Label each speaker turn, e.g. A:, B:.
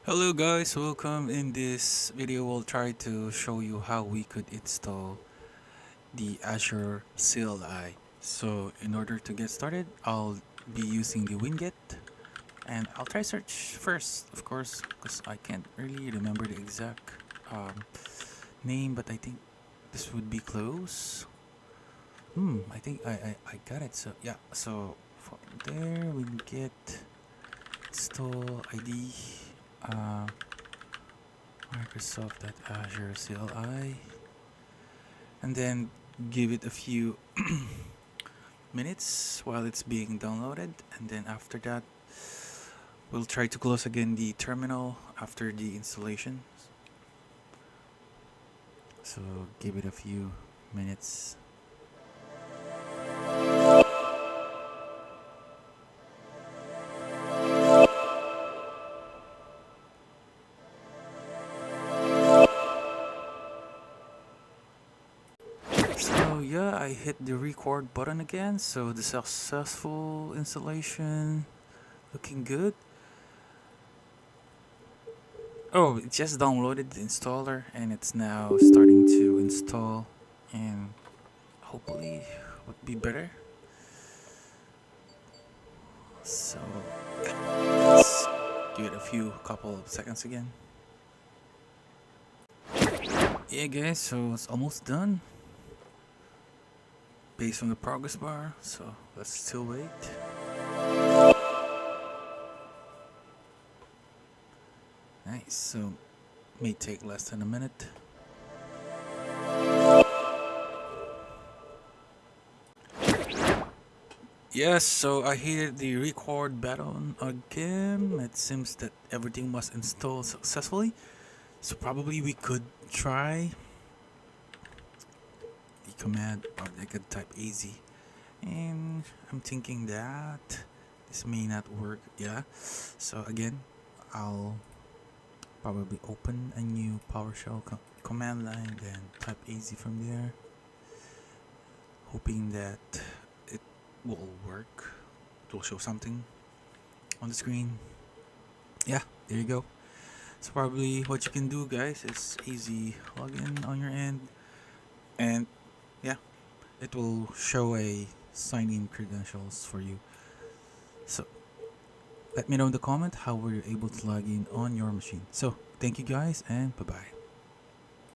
A: Hello guys, welcome. In this video we'll try to show you how we could install the Azure CLI. So in order to get started, I'll be using the winget and I'll try search first, of course, because I can't really remember the exact name, but I think this would be close. I think I got it. So yeah, so from there we get install ID. Uh, Microsoft at Azure CLI, and then give it a few minutes while it's being downloaded, and then after that we'll try to close again the terminal after the installation. So give it a few minutes. So yeah, I hit the record button again, so the successful installation looking good. Oh, it just downloaded the installer and it's now starting to install, and hopefully would be better. So let's give it a few couple of seconds again. Yeah guys, so it's almost done based on the progress bar, so let's still wait. Nice, so may take less than a minute. Yes, so I hit the record button again. It seems that everything was installed successfully. So probably we could try the command, or I could type easy. And I'm thinking that this may not work. Yeah. So again, I'll probably open a new PowerShell command line, then type easy from there, hoping that it will work. It will show something on the screen. Yeah, there you go. So probably what you can do, guys, is easy login on your end, and yeah, it will show a sign-in credentials for you. So let me know in the comment how were you able to log in on your machine. So thank you guys, and bye bye.